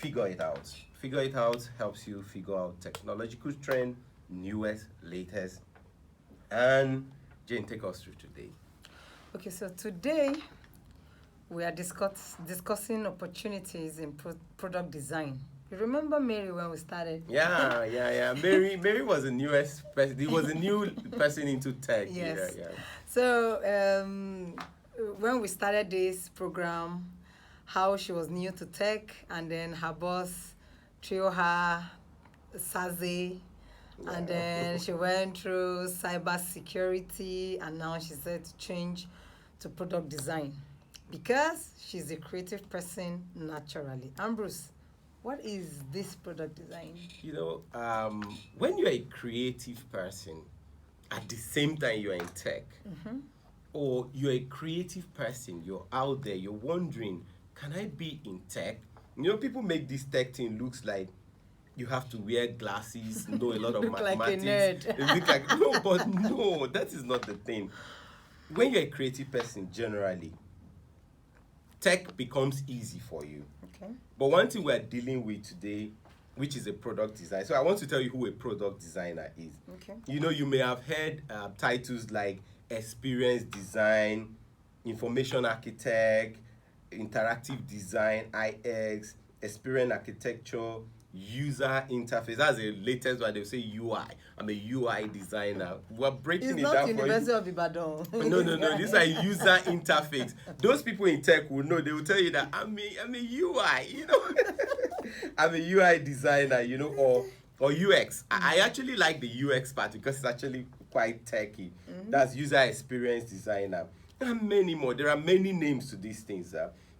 figure it out. Figure it out helps you figure out technological trend, newest, latest. And Jane, take us through today. Okay, so today we are discussing opportunities in product design. You remember Mary when we started? Yeah. Mary was the newest person. He was a new person into tech. Yes. Yeah. So when we started this program, how she was new to tech, and then her boss threw her Saze, and then she went through cyber security, and now she said to change to product design because she's a creative person naturally. Ambrose, what is this product design? When you're a creative person, at the same time you're in tech, or you're a creative person, you're out there, you're wondering, can I be in tech? People make this tech thing looks like you have to wear glasses, know a lot of Look like a mathematics. nerd. It look like no, that is not the thing. When you're a creative person, generally, tech becomes easy for you. Okay. But one thing we're dealing with today, which is a product design. So I want to tell you who a product designer is. Okay. You may have heard titles like experience design, information architect, interactive design, IX, experience architecture, user interface. That's the latest one. They'll say UI. I'm a UI designer. We're breaking it down for you. University of Ibadan. No. These are user interface. Those people in tech will know. They will tell you that I'm a UI. I'm a UI designer. Or UX. I actually like the UX part because it's actually quite techy. That's user experience designer. There are many more. There are many names to these things.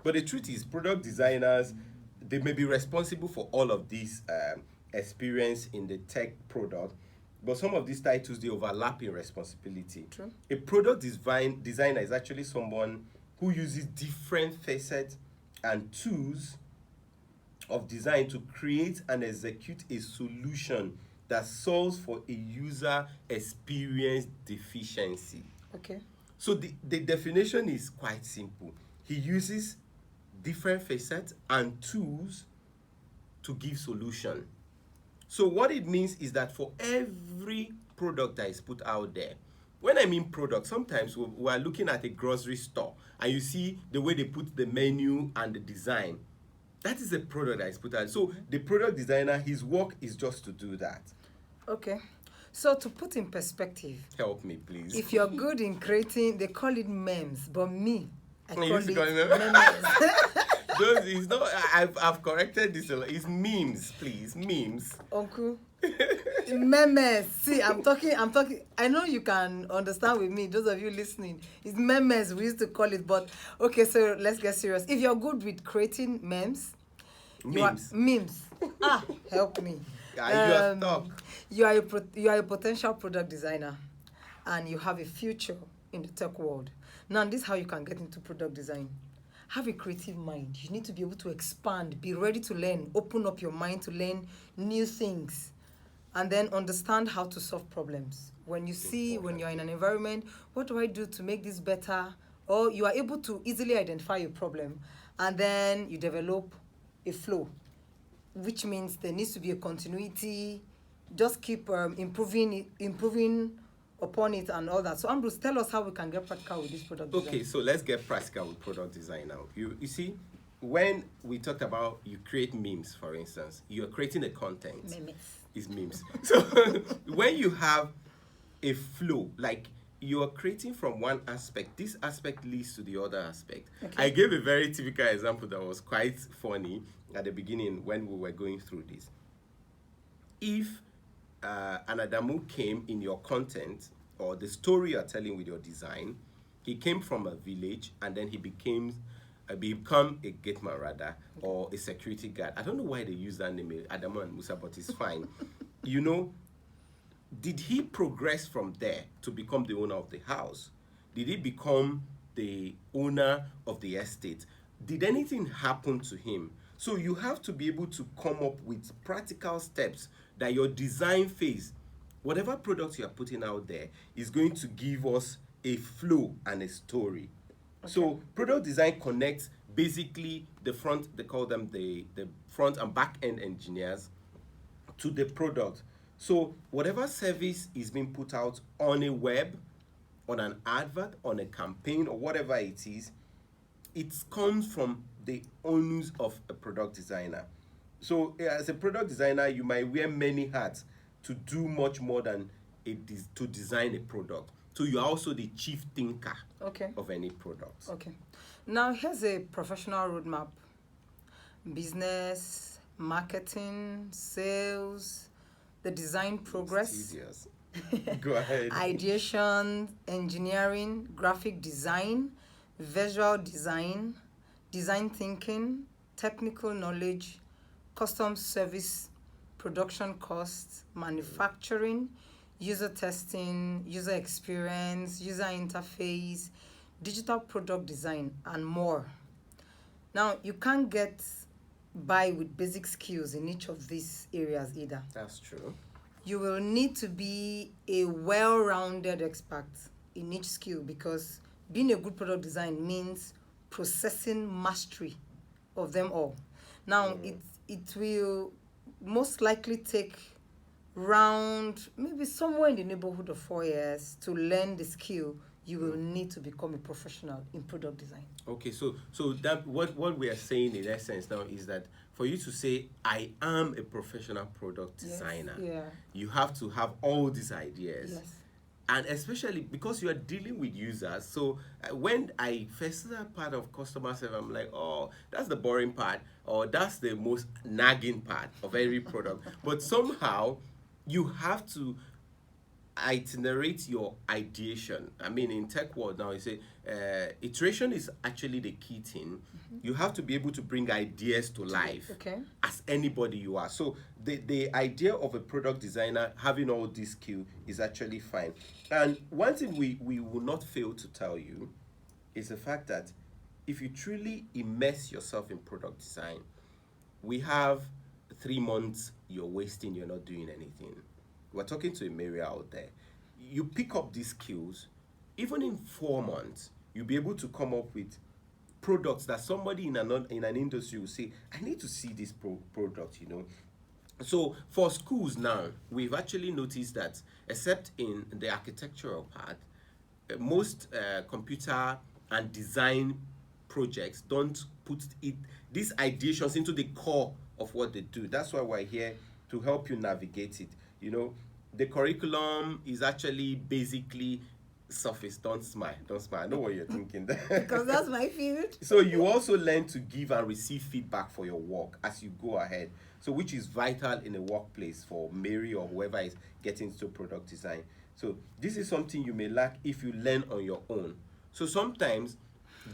But the truth is, product designers, they may be responsible for all of these experience in the tech product, but some of these titles, they overlap in responsibility. True. A product designer is actually someone who uses different facets and tools of design to create and execute a solution that solves for a user experience deficiency. Okay. So the definition is quite simple. He uses different facets and tools to give solution. So what it means is that for every product that is put out there, when I mean product, sometimes we are looking at a grocery store and you see the way they put the menu and the design. That is a product that is put out. So the product designer, his work is just to do that. Okay. So to put in perspective, Help me, please. if you're good in creating, they call it memes, but me, I call used to call it it memes. Those is not. I've corrected this a lot. It's memes, please. Memes. Uncle, memes. See, I'm talking. I know you can understand with me. Those of you listening, it's memes. We used to call it, but okay. So let's get serious. If you're good with creating memes, memes. Help me. You are stuck. You are a potential product designer, and you have a future in the tech world. Now, this is how you can get into product design. Have a creative mind. You need to be able to expand, be ready to learn, open up your mind to learn new things, and then understand how to solve problems. When you're in an environment, what do I do to make this better? Or you are able to easily identify a problem, and then you develop a flow, which means there needs to be a continuity. Just keep improving upon it and all that. So Ambrose, tell us how we can get practical with this product design. Okay, so let's get practical with product design now. You see, when we talked about you create memes, for instance, you're creating a content. Memes. It's memes. So when you have a flow, like you're creating from one aspect, this aspect leads to the other aspect. Okay. I gave a very typical example that was quite funny at the beginning when we were going through this. If an Adamu came in your content or the story you're telling with your design, he came from a village and then he become a gateman rather, or a security guard. I don't know why they use that name, Adamu and Musa, but it's fine. Did he progress from there to become the owner of the house? Did he become the owner of the estate? Did anything happen to him? So you have to be able to come up with practical steps that your design phase, whatever product you are putting out there, is going to give us a flow and a story. Okay. So product design connects basically the front, they call them the front and back end engineers, to the product. So whatever service is being put out on a web, on an advert, on a campaign, or whatever it is, it comes from the onus of a product designer. So as a product designer, you might wear many hats to do much more than to design a product. So you're also the chief thinker of any product. Okay. Now here's a professional roadmap. Business, marketing, sales, the design progress. Go ahead. Ideation, engineering, graphic design, visual design, design thinking, technical knowledge, custom service, production costs, manufacturing, user testing, user experience, user interface, digital product design, and more. Now, you can't get by with basic skills in each of these areas either. That's true. You will need to be a well-rounded expert in each skill, because being a good product design means processing mastery of them all. Now, it will most likely take round maybe somewhere in the neighborhood of 4 years to learn the skill you will need to become a professional in product design. Okay, so that what we are saying in essence now is that for you to say I am a professional product designer, you have to have all these ideas. Yes. And especially because you are dealing with users. So when I first started part of customer service, I'm like, oh, that's the boring part, or that's the most nagging part of every product. But somehow you have to itinerate your ideation. I mean, in tech world now, you say iteration is actually the key thing. You have to be able to bring ideas to life as anybody you are. So the idea of a product designer having all these skills is actually fine. And one thing we will not fail to tell you is the fact that if you truly immerse yourself in product design, we have 3 months you're wasting, you're not doing anything. We're talking to a Maria out there. You pick up these skills, even in 4 months, you'll be able to come up with products that somebody in an industry will say, I need to see this product, you know. So for schools now, we've actually noticed that, except in the architectural part, most computer and design projects don't put these ideations into the core of what they do. That's why we're here to help you navigate it. You know, the curriculum is actually basically surface. Don't smile. I know what you're thinking there. Because that's my field. So you also learn to give and receive feedback for your work as you go ahead. So which is vital in a workplace for Mary or whoever is getting into product design. So this is something you may lack if you learn on your own. So sometimes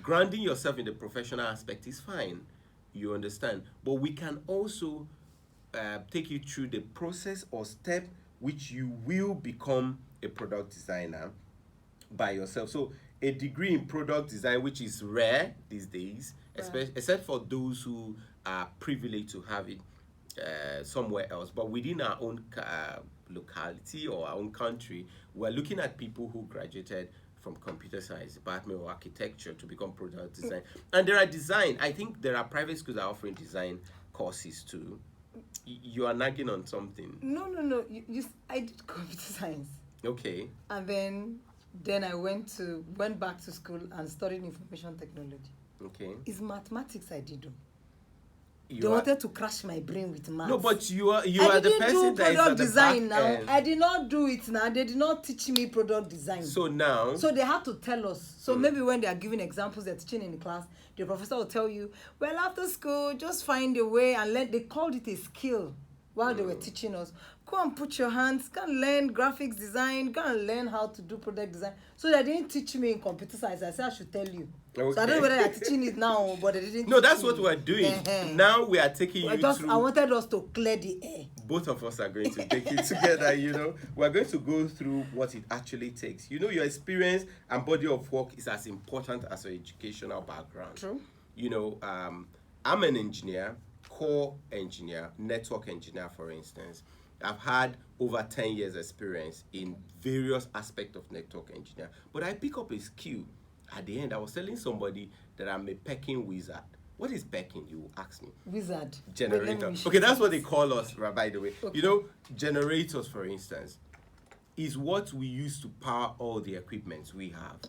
grounding yourself in the professional aspect is fine. You understand. But we can also take you through the process or step which you will become a product designer by yourself. So a degree in product design, which is rare these days, except for those who are privileged to have it somewhere else. But within our own locality or our own country, we're looking at people who graduated from computer science department or architecture to become product design. And there are I think there are private schools that are offering design courses too. You are nagging on something. No. I did computer science. Okay. And then I went back to school and studied information technology. Okay. It's mathematics I did do. They wanted to crash my brain with maths. No, but you are the person that is at the design back now. end. I did not do it now. They did not teach me product design. So they had to tell us. So maybe when they are giving examples, they're teaching in the class, the professor will tell you, well, after school, just find a way and learn. They called it a skill while they were teaching us. Go and put your hands, go and learn graphics design, go and learn how to do product design. So they didn't teach me in computer science. I said I should tell you. Okay. So I don't know whether they're teaching it now, but they didn't. No, that's what we're doing. Now we are taking you through. I wanted us to clear the air. Both of us are going to take it together, you know. We're going to go through what it actually takes. You know, your experience and body of work is as important as your educational background. True. You know, I'm an engineer, core engineer, network engineer, for instance. I've had over 10 years experience in various aspects of network engineer, but I pick up a skill At the end, I was telling somebody that I'm a pecking wizard. What is pecking? You will ask me. Wizard. Generator. Okay, that's what they call us, by the way. Okay. You know, generators, for instance, is what we use to power all the equipment we have.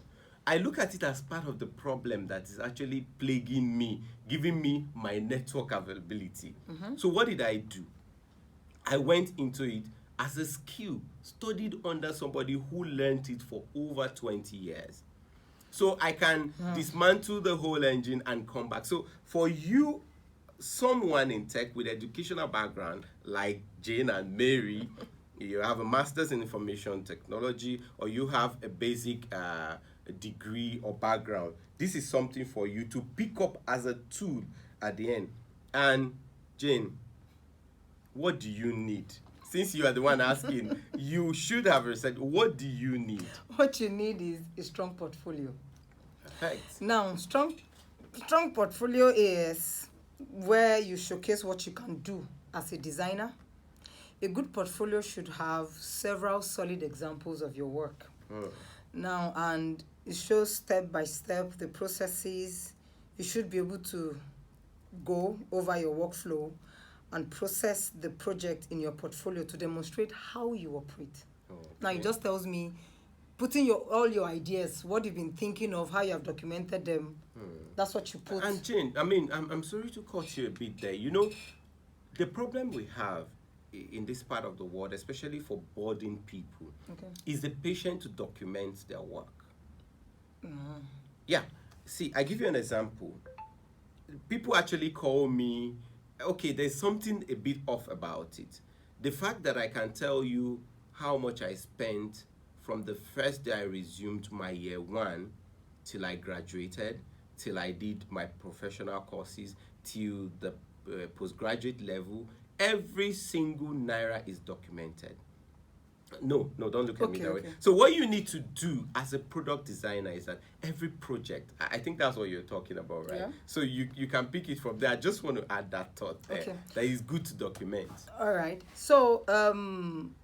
I look at it as part of the problem that is actually plaguing me, giving me my network availability. So what did I do? I went into it as a skill, studied under somebody who learned it for over 20 years. So I can dismantle the whole engine and come back. So for you, someone in tech with educational background like Jane and Mary, you have a master's in information technology, or you have a basic degree or background, this is something for you to pick up as a tool at the end. And Jane, what do you need? Since you are the one asking, you should have researched. What do you need? What you need is a strong portfolio. Perfect. Now, strong portfolio is where you showcase what you can do as a designer. A good portfolio should have several solid examples of your work. Now, and it shows step by step the processes. You should be able to go over your workflow and process the project in your portfolio to demonstrate how you operate. Now, it just tells me, putting all your ideas, what you've been thinking of, how you have documented them, that's what you put. And Jane, I mean, I'm sorry to cut you a bit there. You know, the problem we have in this part of the world, especially for boarding people, is the patience to document their work. Yeah. See, I give you an example. People actually call me, okay, there's something a bit off about it. The fact that I can tell you how much I spent from the first day I resumed my year one till I graduated, till I did my professional courses, till the postgraduate level, every single naira is documented. No, don't look at me that way. So what you need to do as a product designer is that every project, I think that's what you're talking about, right? Yeah. So you can pick it from there. I just want to add that thought there. That is good to document. All right. So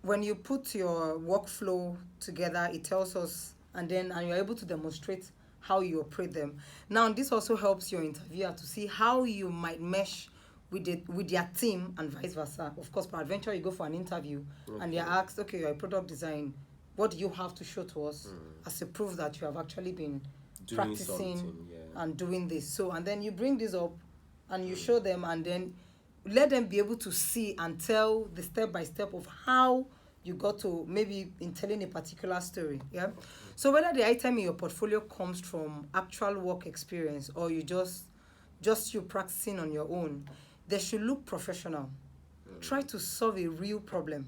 when you put your workflow together, it tells us, and you're able to demonstrate how you operate them. Now, this also helps your interviewer to see how you might mesh with their team and vice versa. Of course, per adventure, you go for an interview and you're asked, okay, you're a product design. What do you have to show to us as a proof that you have actually been practicing and doing this? So, and then you bring this up and you show them, and then let them be able to see and tell the step by step of how you got to, maybe in telling a particular story. Yeah. So whether the item in your portfolio comes from actual work experience or you just you practicing on your own, they should look professional. Try to solve a real problem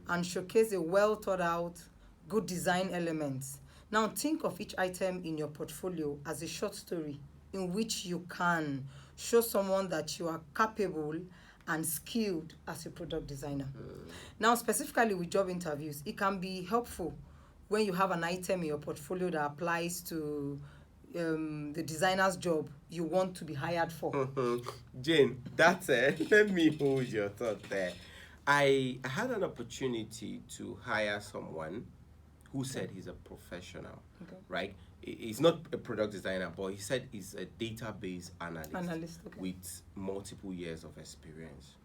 and showcase a well thought out, good design elements. Now think of each item in your portfolio as a short story in which you can show someone that you are capable and skilled as a product designer. Now, specifically with job interviews, it can be helpful when you have an item in your portfolio that applies to the designer's job you want to be hired for. Jane, that's it. Let me hold your thought there. I had an opportunity to hire someone who said he's a professional, right? He's not a product designer, but he said he's a database analyst with multiple years of experience.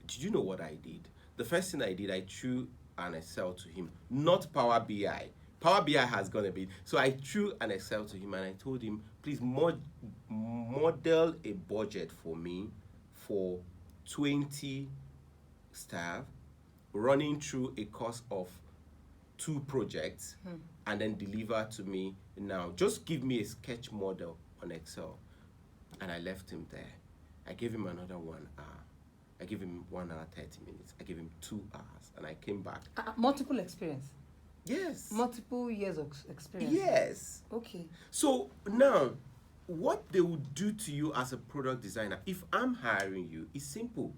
Did you know what I did? The first thing I did, I threw an Excel to him, not Power BI. Power BI has gone a bit. So I threw an Excel to him and I told him, please model a budget for me for 20 staff running through a course of 2 projects and then deliver to me now. Just give me a sketch model on Excel. And I left him there. I gave him another 1 hour. I gave him 1 hour, 30 minutes. I gave him 2 hours and I came back. Multiple experience? Yes. Multiple years of experience? Yes. Okay. So now, what they would do to you as a product designer, if I'm hiring you, is simple.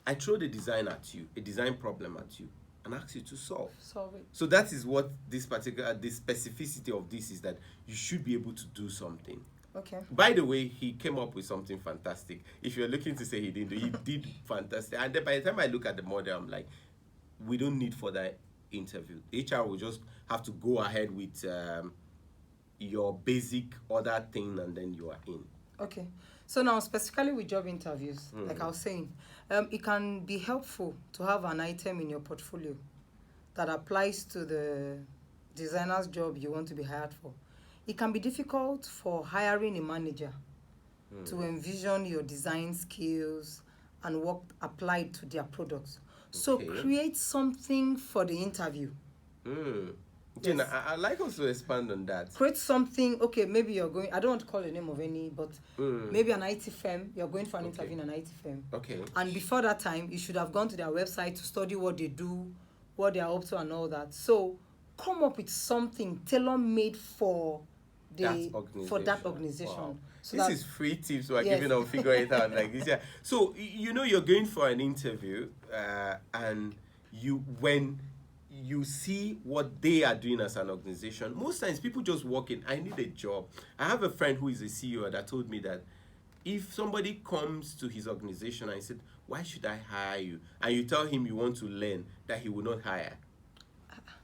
I throw the design at you, a design problem at you, and ask you to solve it. So that is what the specificity of this is, that you should be able to do something. Okay. By the way, he came up with something fantastic. If you're looking to say he didn't do, he did fantastic. And then by the time I look at the model, I'm like, we don't need for that interview. HR will just have to go ahead with your basic other thing, and then you are in. Okay. So now, specifically with job interviews, like I was saying, it can be helpful to have an item in your portfolio that applies to the designer's job you want to be hired for. It can be difficult for hiring a manager to envision your design skills and work applied to their products. So create something for the interview. Jane, I'd like us to expand on that. Create something. Okay, maybe you're going, I don't want to call the name of any, but maybe an IT firm. You're going for an interview in an IT firm. Okay. And before that time, you should have gone to their website to study what they do, what they are up to, and all that. So come up with something tailor-made for that organization. Wow. So this is free tips we're giving on figure it out like this. Yeah. So you're going for an interview, and when you see what they are doing as an organization, most times people just walk in, I need a job. I have a friend who is a CEO that told me that if somebody comes to his organization and said, why should I hire you? And you tell him you want to learn, that he will not hire.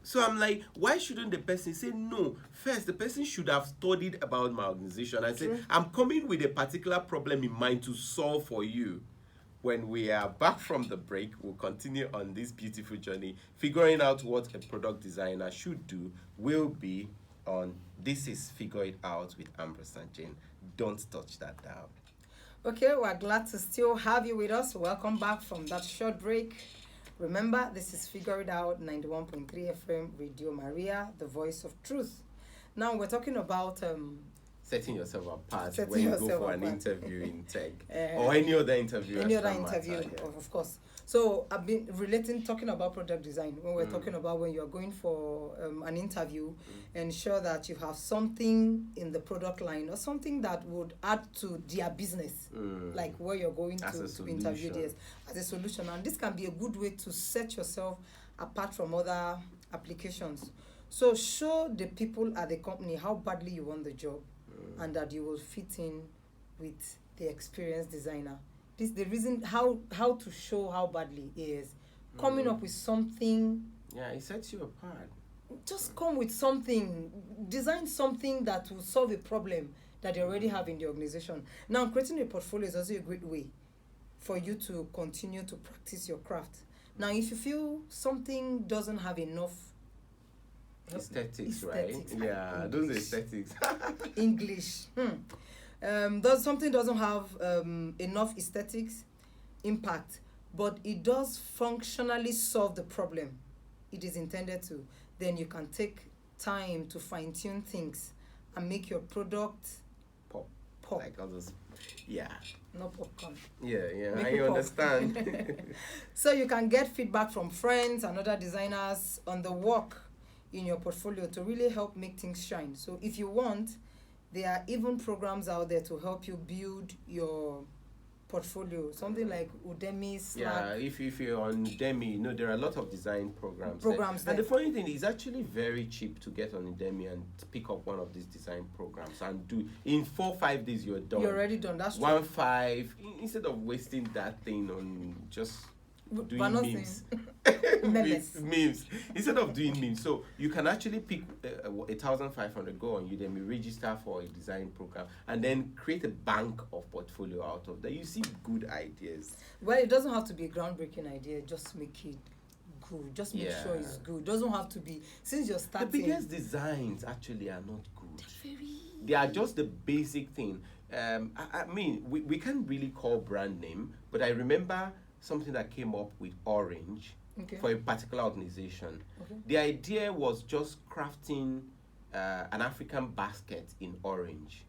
So I'm like, why shouldn't the person say no? First, the person should have studied about my organization and said, I'm coming with a particular problem in mind to solve for you. When we are back from the break, we'll continue on this beautiful journey. Figuring out what a product designer should do will be on This is Figure It Out with Ambrose and Jane. Don't touch that down. Okay, we're glad to still have you with us. Welcome back from that short break. Remember, this is Figure It Out, 91.3 FM, Radio Maria, the voice of truth. Now, we're talking about setting yourself apart when you go for an interview in tech or any other interview. Of course. So I've been talking about product design when we're talking about when you're going for an interview. Ensure that you have something in the product line or something that would add to their business, like where you're going to interview this as a solution. And this can be a good way to set yourself apart from other applications. So show the people at the company how badly you want the job. And that you will fit in with the experienced designer. This the reason how to show how badly is coming up with something. Yeah, it sets you apart. Just come with something, design something that will solve a problem that they already have in the organization. Now, creating a portfolio is also a great way for you to continue to practice your craft. Now, if you feel something doesn't have enough aesthetics, right? Yeah, those aesthetics. English. Something doesn't have enough aesthetics impact, but it does functionally solve the problem it is intended to. Then you can take time to fine-tune things and make your product pop. Like others. Yeah. Not popcorn. Yeah, I understand. So you can get feedback from friends and other designers on the work in your portfolio to really help make things shine. So if you want, there are even programs out there to help you build your portfolio. Something like Udemy, Slack. Yeah, if you're on Udemy, there are a lot of design programs there. And the funny thing is actually very cheap to get on Udemy and pick up one of these design programs and do in 4 or 5 days you're done. You're already done. That's true. 1.5 instead of wasting that thing on just doing memes. memes instead of doing memes. So you can actually pick 1,500, go on Udemy, register for a design program, and then create a bank of portfolio out of that. You see good ideas. Well, it doesn't have to be a groundbreaking idea. Just make it good. Just make sure it's good. It doesn't have to be, since you're starting. The biggest designs actually are not good. They are just the basic thing. I mean, we can't really call brand name, but I remember something that came up with Orange for a particular organization. The idea was just crafting an African basket in orange.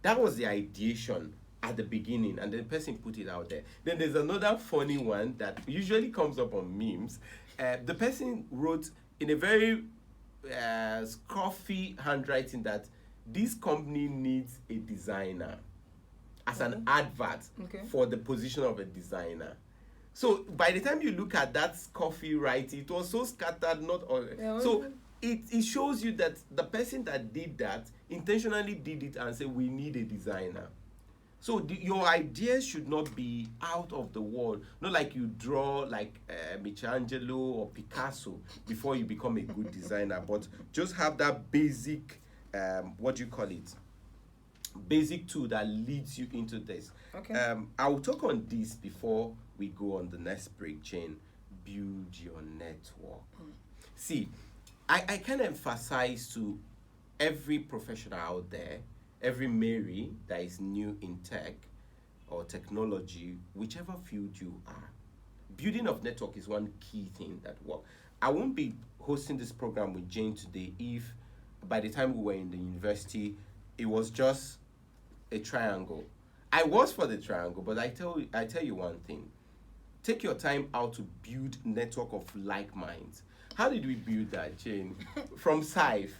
That was the ideation at the beginning, and the person put it out there. Then there's another funny one that usually comes up on memes. The person wrote in a very scruffy handwriting that this company needs a designer as an advert for the position of a designer. So by the time you look at that coffee writing, it was so scattered, not all. So it shows you that the person that did that intentionally did it and said, we need a designer. So your ideas should not be out of the world. Not like you draw like Michelangelo or Picasso before you become a good designer, but just have that basic what do you call it? Basic tool that leads you into this. Okay. I will talk on this before we go on the next break, Jane. Build your network. See, I can emphasize to every professional out there, every Mary that is new in tech or technology, whichever field you are, building of network is one key thing that works. I won't be hosting this program with Jane today if by the time we were in the university, it was just a triangle. I was for the triangle, but I tell you one thing. Take your time out to build network of like minds. How did we build that, Jane? From SIFE,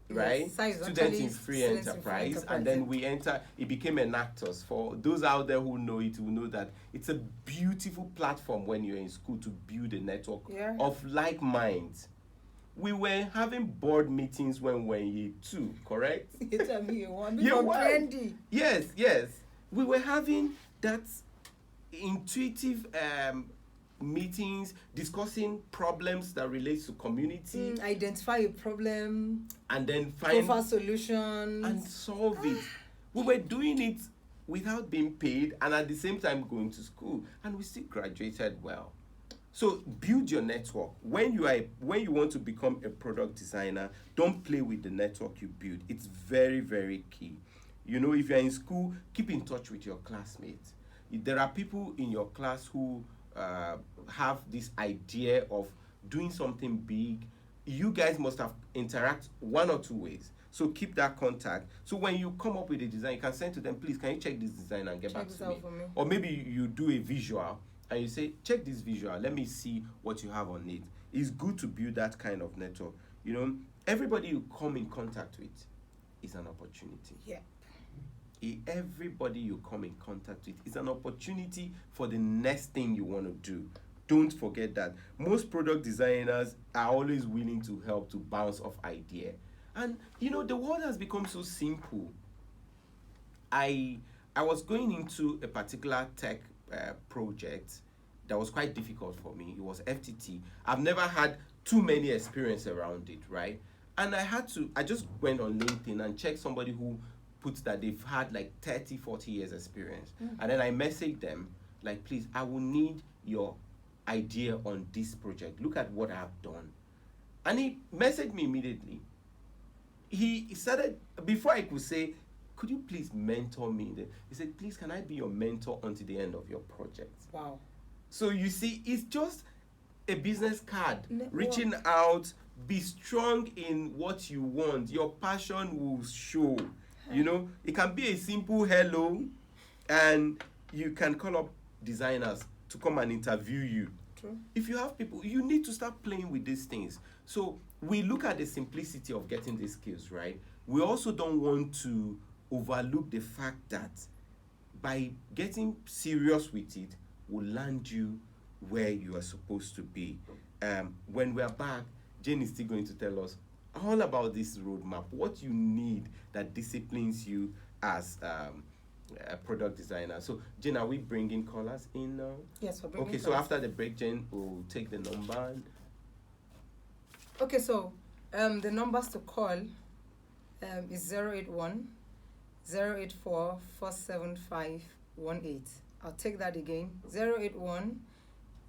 right? Yes, SIFE, Students in Free Enterprise, and then we enter, it became Enactors. For those out there who know it, will know that it's a beautiful platform when you're in school to build a network of like minds. We were having board meetings when we were in year 2, correct? You tell me you want me from trendy. Yes. We were having that intuitive meetings, discussing problems that relate to community. Identify a problem. And then find offer solutions. And solve it. We were doing it without being paid and at the same time going to school. And we still graduated well. So build your network. When you want to become a product designer, don't play with the network you build. It's very, very key. You know, if you're in school, keep in touch with your classmates. There are people in your class who have this idea of doing something big. You guys must have interact one or two ways. So keep that contact. So when you come up with a design, you can send to them, please, can you check this design and get back to me? Or maybe you do a visual and you say, check this visual, let me see what you have on it. It's good to build that kind of network. You know, everybody you come in contact with is an opportunity. Yeah. Everybody you come in contact with is an opportunity for the next thing you want to do. Don't forget that. Most product designers are always willing to help to bounce off idea. And, you know, the world has become so simple. I was going into a particular tech project that was quite difficult for me. It was FTT. I've never had too many experience around it, right? And I just went on LinkedIn and checked somebody who puts that they've had like 30, 40 years experience. And then I messaged them, like, please, I will need your idea on this project. Look at what I've done. And he messaged me immediately. He started, before I could say, could you please mentor me? He said, please, can I be your mentor until the end of your project? Wow. So you see, it's just a business card. Reaching out, be strong in what you want. Your passion will show. You know, it can be a simple hello, and you can call up designers to come and interview you. True. If you have people, you need to start playing with these things. So we look at the simplicity of getting these skills, right? We also don't want to overlook the fact that by getting serious with it will land you where you are supposed to be. When we're back, Jane is still going to tell us all about this roadmap, what you need that disciplines you as a product designer. So, Jane, are we bringing callers in now? Yes, we're bringing callers. So after the break, Jane will take the number. Okay, so the numbers to call is 081 084 47518. I'll take that again. 081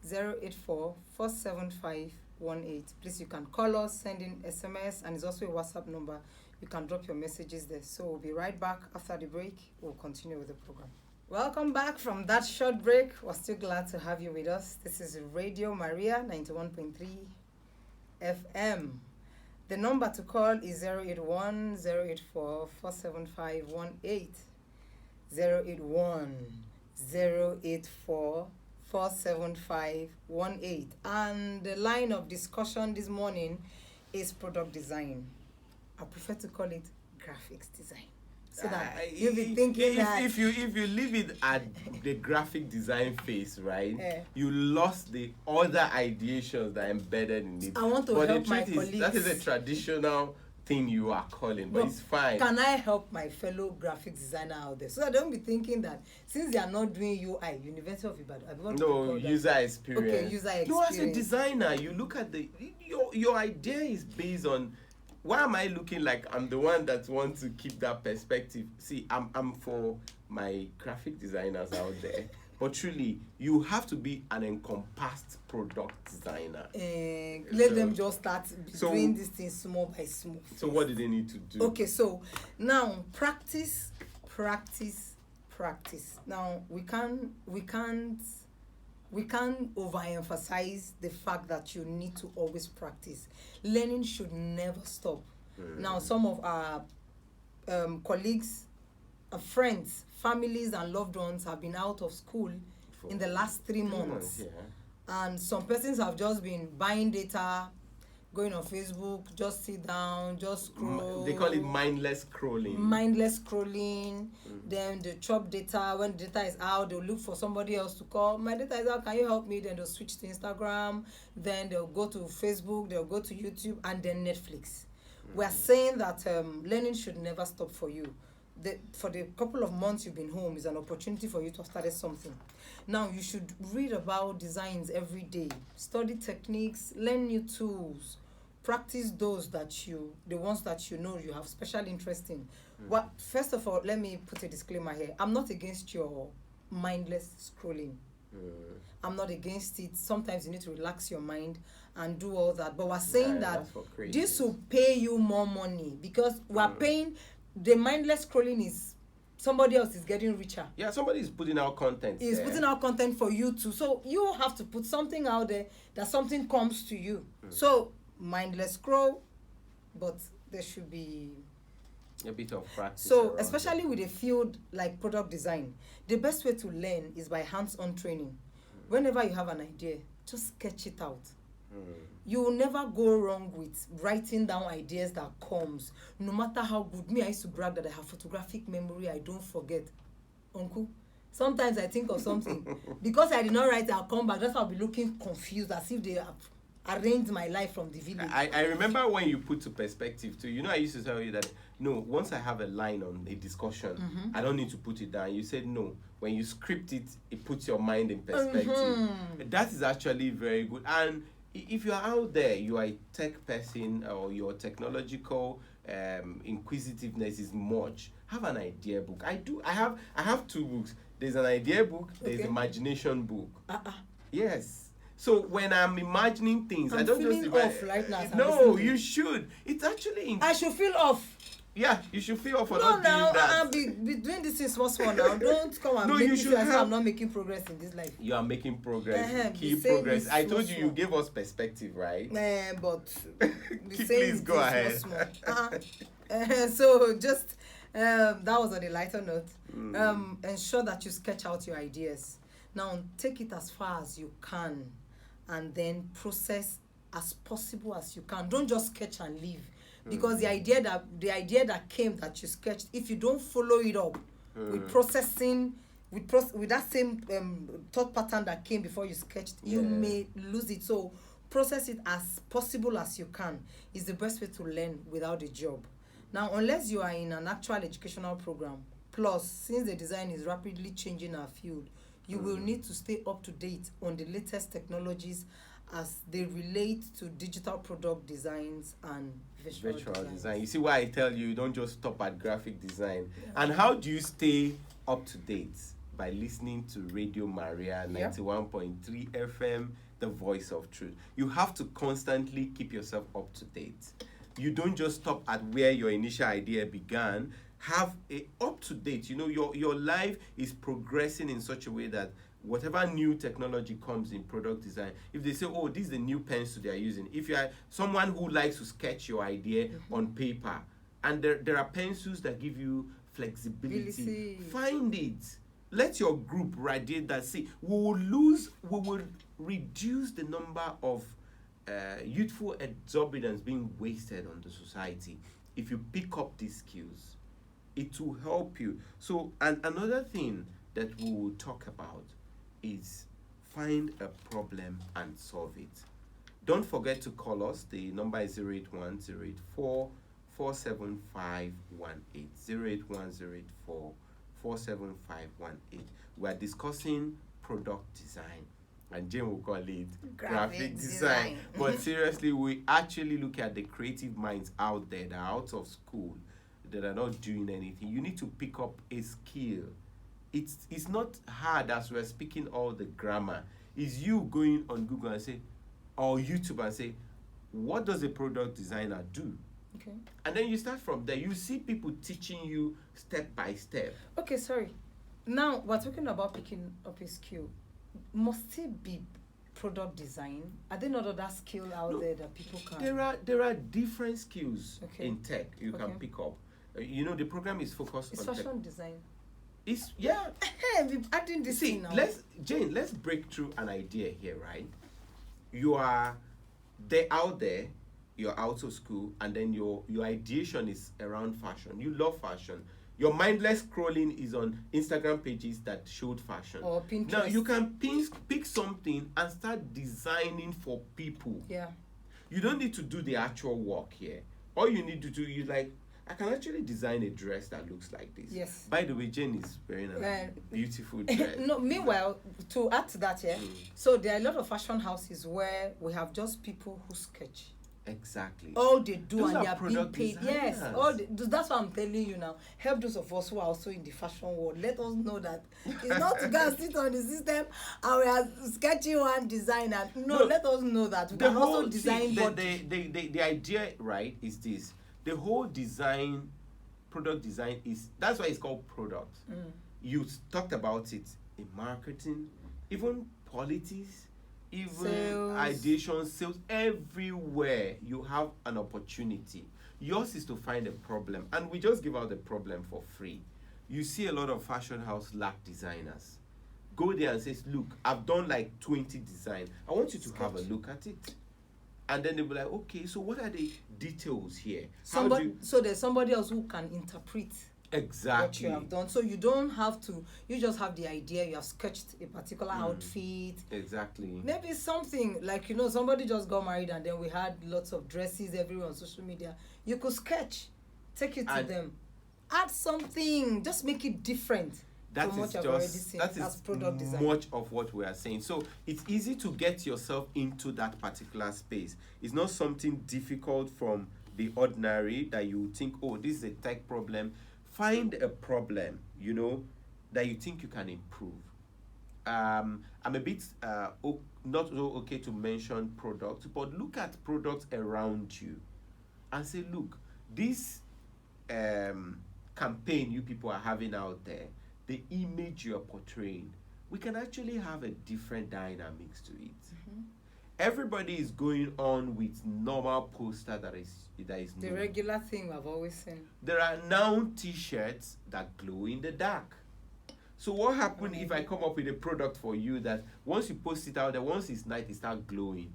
084 47518. Please, you can call us, send in SMS, and it's also a WhatsApp number. You can drop your messages there. So we'll be right back after the break. We'll continue with the program. Welcome back from that short break. We're still glad to have you with us. This is Radio Maria 91.3 FM. The number to call is 081 084 47518. 081 084 47518. And the line of discussion this morning is product design. I prefer to call it graphics design. So that you'll be thinking that if you leave it at the graphic design phase, right? You lost the other ideations that are embedded in it. I want to help my colleagues. That is a traditional thing you are calling, but it's fine. Can I help my fellow graphic designer out there so I don't be thinking that since they are not doing UI, University of Ibadan, user experience. Okay, user experience. No, as a designer, you look at your idea is based on why am I looking like I'm the one that wants to keep that perspective? See, I'm for my graphic designers out there. But truly, you have to be an encompassed product designer. Let them just start doing this thing small by small. So what do they need to do? Okay, so now practice. Now we can't overemphasize the fact that you need to always practice. Learning should never stop. Now some of our colleagues, friends, families and loved ones have been out of school in the last 3 months. And some persons have just been buying data, going on Facebook, just sit down, just scroll. They call it mindless scrolling. Then they chop data. When data is out, they'll look for somebody else to call. My data is out, can you help me? Then they'll switch to Instagram. Then they'll go to Facebook, they'll go to YouTube, and then Netflix. We're saying that learning should never stop for you. For the couple of months you've been home is an opportunity for you to have started something. Now you should read about designs every day, study techniques, learn new tools, practice the ones that you know you have special interest in. Well, first of all, let me put a disclaimer here. I'm not against your mindless scrolling. I'm not against it. Sometimes you need to relax your mind and do all that. But we're saying that this will pay you more money because we're paying. The mindless scrolling is somebody else is getting richer. Yeah, somebody is putting out content. Is putting out content for you too. So you have to put something out there that something comes to you. So mindless scroll, but there should be a bit of practice. So especially with a field like product design, the best way to learn is by hands-on training. Whenever you have an idea, just sketch it out. You will never go wrong with writing down ideas that comes, no matter how good. Me, I used to brag that I have photographic memory. I don't forget. Uncle, sometimes I think of something. Because I did not write it, I'll come back. That's why I'll be looking confused, as if they have arranged my life from the village. I remember when you put to perspective too. You know, I used to tell you that, no, once I have a line on a discussion, I don't need to put it down. You said, no, when you script it, it puts your mind in perspective. That is actually very good. And if you are out there, you are a tech person or your technological inquisitiveness is much, have an idea book. I have 2 books. There's an idea book, there's imagination book. Yes. So when I'm imagining things, I don't just off right now. No, you should. It's actually I should feel off. Yeah, you should feel off for not doing that. I'll be doing this in small now. Don't come and make me feel like I'm not making progress in this life. You are making progress. Keep progress. I told you gave us perspective, right? But please go ahead. So just that was on a lighter note. Ensure that you sketch out your ideas. Now take it as far as you can, and then process as possible as you can. Don't just sketch and leave. Because the idea that came that you sketched, if you don't follow it up with processing, with that same thought pattern that came before you sketched, you may lose it. So process it as possible as you can is the best way to learn without a job. Now, unless you are in an actual educational program, plus since the design is rapidly changing our field, you will need to stay up to date on the latest technologies as they relate to digital product designs and visual design. You see why I tell you don't just stop at graphic design. And how do you stay up to date? By listening to Radio Maria 91.3 FM, the voice of truth. You have to constantly keep yourself up to date. You don't just stop at where your initial idea began. Have a up to date. You know, your life is progressing in such a way that whatever new technology comes in product design, if they say, oh, this is the new pencil they are using, if you are someone who likes to sketch your idea on paper, and there are pencils that give you flexibility, find it. Let your group radiate that. See, we will reduce the number of youthful exuberance being wasted on the society if you pick up these skills. It will help you. So, and another thing that we will talk about is find a problem and solve it. Don't forget to call us. The number is 081-084-47518. 081-084-47518. We are discussing product design. and Jane will call it Graphic design. design. But seriously, we actually look at the creative minds out there that are out of school, that are not doing anything. You need to pick up a skill. It's not hard as we're speaking all the grammar. It's you going on Google and say, or YouTube and say, what does a product designer do? Okay. And then you start from there. You see people teaching you step by step. Okay, sorry. Now we're talking about picking up a skill. Must it be product design? Are there not other skills out there that people can? There are different skills in tech you can Okay. pick up. The program is focused It's on fashion tech. design. It's yeah. We're adding this See, thing now. let's break through an idea here, right? Out there, you're out of school, and then your ideation is around fashion. You love fashion. Your mindless scrolling is on Instagram pages that showed fashion. Or Pinterest. Now you can pick something and start designing for people. Yeah. You don't need to do the actual work here. All you need to do is like, I can actually design a dress that looks like this. Yes. By the way, Jane is wearing a beautiful dress. No, meanwhile, to add to that, so there are a lot of fashion houses where we have just people who sketch. Exactly. All they do, Those and are they are being product paid. designers. Yes, that's what I'm telling you now. Help those of us who are also in the fashion world. Let us know that it's not to go and sit on the system and we are sketching one designer. No, let us know that we can also design. The idea, right, is this: the whole product design that's why it's called product. You talked about it in marketing, even politics. Even sales. Ideation, sales, everywhere you have an opportunity. Yours is to find a problem, and we just give out the problem for free. You see a lot of fashion house lack designers. Go there and say, look, I've done like 20 designs. I want you to have a look at it. And then they'll be like, okay, so what are the details here? So there's somebody else who can interpret exactly what you have done. So you don't have to, you just have the idea, you have sketched a particular outfit. Exactly. Maybe something like, somebody just got married and then we had lots of dresses everywhere on social media. You could sketch, take it to them, add something, just make it different. That is product design. Much of what we are saying. So it's easy to get yourself into that particular space. It's not something difficult from the ordinary that you think, oh, this is a tech problem. Find a problem, that you think you can improve. I'm a bit not so okay to mention products, but look at products around you and say, look, this campaign you people are having out there, the image you're portraying, we can actually have a different dynamics to it. Everybody is going on with normal poster that is the new. regular thing I've always seen. There are now t-shirts that glow in the dark. So what happens if I come up with a product for you that once you post it out there, once it's night, it starts glowing?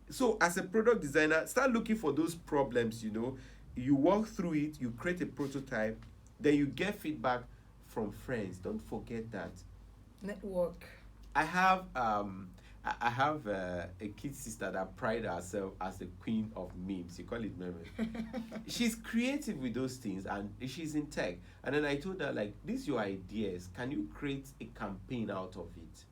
So as a product designer, start looking for those problems, You walk through it, you create a prototype, then you get feedback from friends. Don't forget that. Network. I have a kid sister that prides herself as the queen of memes. You call it memes. She's creative with those things, and she's in tech. And then I told her, like, these are your ideas. Can you create a campaign out of it?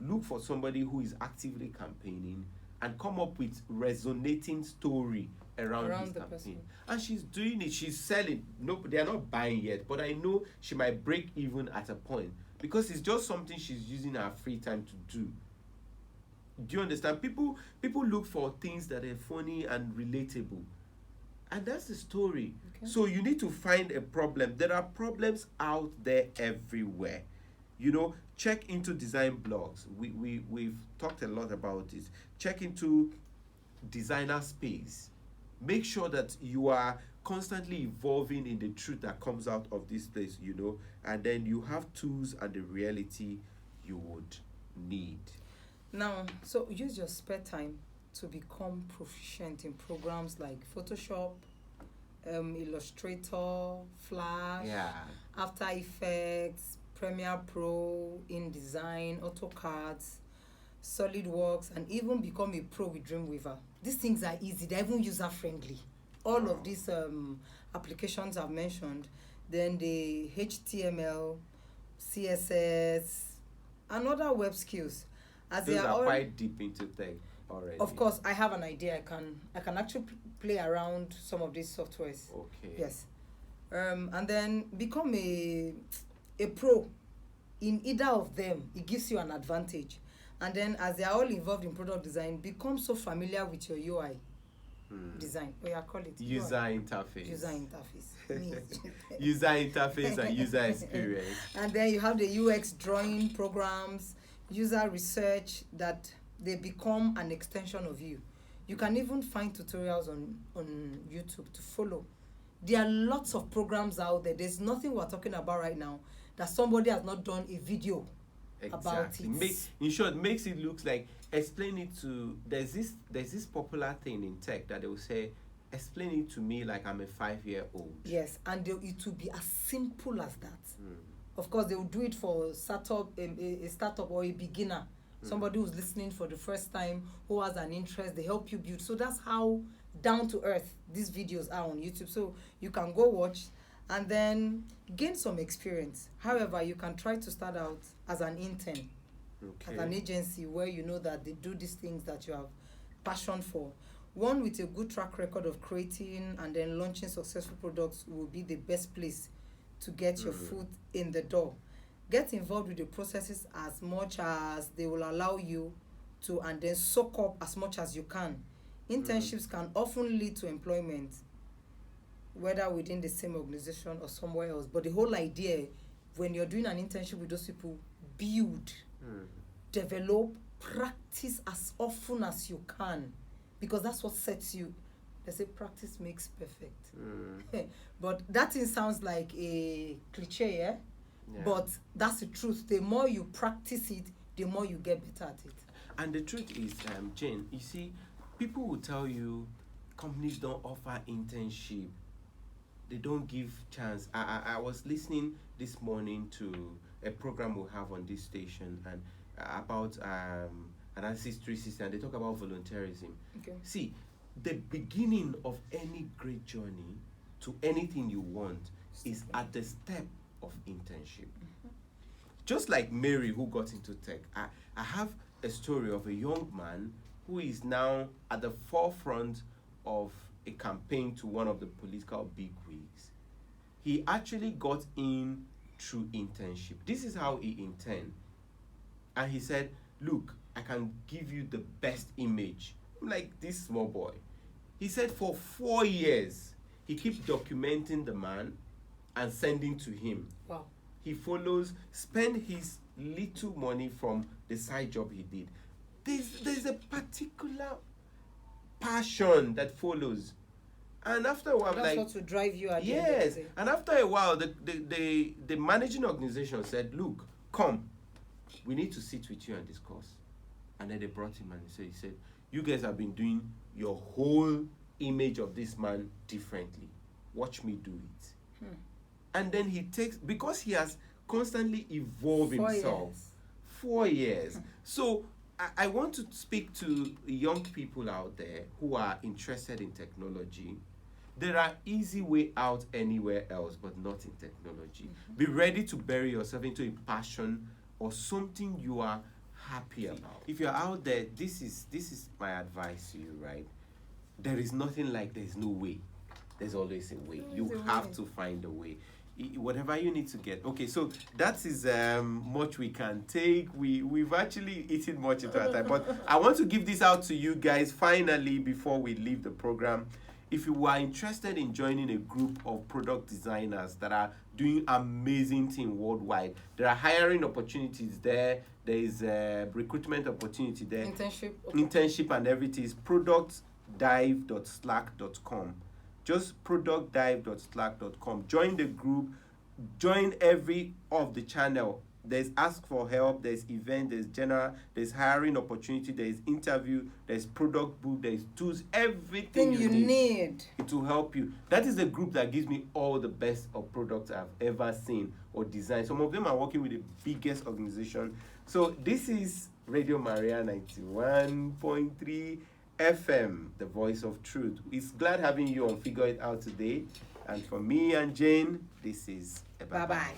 Look for somebody who is actively campaigning and come up with resonating story around this the campaign. person. And she's doing it. She's selling. No, they are not buying yet, but I know she might break even at a point because it's just something she's using her free time to do. Do you understand? People look for things that are funny and relatable. And that's the story. Okay. So you need to find a problem. There are problems out there everywhere. Check into design blogs. We've talked a lot about it. Check into designer space. Make sure that you are constantly evolving in the truth that comes out of this place, and then you have tools and the reality you would need. Now, so use your spare time to become proficient in programs like Photoshop, Illustrator, Flash, After Effects, Premiere Pro, InDesign, AutoCAD, SolidWorks, and even become a pro with Dreamweaver. These things are easy. They're even user-friendly. All of these applications I've mentioned, then the HTML, CSS, and other web skills. As Those they are are all, quite deep into tech already. of course, I have an idea. I can actually play around some of these softwares. Okay. Yes. And then become a pro in either of them. It gives you an advantage. And then as they are all involved in product design, become so familiar with your UI design. Or you call it User UI. interface. User interface. Me. User interface and user experience. And then you have the UX drawing programs, user research, that they become an extension of you. You can even find tutorials on YouTube to follow. There are lots of programs out there. There's nothing we're talking about right now that somebody has not done a video about it. In short, makes it look like, explain it to, there's this popular thing in tech that they will say, explain it to me like I'm a 5-year-old. Yes, and it will be as simple as that. Of course, they will do it for a startup or a beginner, somebody who's listening for the first time, who has an interest. They help you build. So that's how down to earth these videos are on YouTube. So you can go watch and then gain some experience. However, you can try to start out as an intern at an agency where you know that they do these things that you have passion for. One with a good track record of creating and then launching successful products will be the best place to get your foot in the door. Get involved with the processes as much as they will allow you to, and then soak up as much as you can. Internships can often lead to employment, whether within the same organization or somewhere else. But the whole idea, when you're doing an internship with those people, build, develop, practice as often as you can, because that's what sets you. They say practice makes perfect. But that thing sounds like a cliche, yeah? But that's the truth. The more you practice it, the more you get better at it. And the truth is, Jane, you see, people will tell you companies don't offer internship. They don't give chance. I was listening this morning to a program we have on this station and about Analysis 360, and they talk about volunteerism. Okay. See, the beginning of any great journey to anything you want is at the step of internship. Just like Mary, who got into tech, I have a story of a young man who is now at the forefront of a campaign to one of the political bigwigs. He actually got in through internship. This is how he interned. And he said, look, I can give you the best image. I'm like, this small boy. He said for 4 years, he keeps documenting the man and sending to him. Wow. He follows, spend his little money from the side job he did. There's a particular passion that follows. And after a while, that's what will drive you at yes, the end of the day. and after a while, the managing organization said, look, come, we need to sit with you and discuss. And then they brought him and he said, you guys have been doing your whole image of this man differently. Watch me do it. And then he takes, because he has constantly evolved 4 himself. years. 4 years. So I want to speak to young people out there who are interested in technology. There are easy way out anywhere else, but not in technology. Be ready to bury yourself into a passion or something you are happy about. If you're out there, this is my advice to you, right? There is nothing like there's no way. There's always a way. You have to find a way. Whatever you need to get. Okay, so that is much we can take. We've actually eaten much into our time, but I want to give this out to you guys finally before we leave the program. If you are interested in joining a group of product designers that are doing amazing things worldwide, there are hiring opportunities there. There is a recruitment opportunity there. Internship and everything is productdive.slack.com. Just productdive.slack.com. Join the group. Join every of the channel. There's ask for help. There's event. There's general. There's hiring opportunity. There's interview. There's product book. There's tools. Everything you need. It will help you. That is the group that gives me all the best of products I've ever seen or designed. Some of them are working with the biggest organization. So this is Radio Maria 91.3 FM, the voice of truth. It's glad having you on Figure It Out today. And for me and Jane, this is a bye-bye.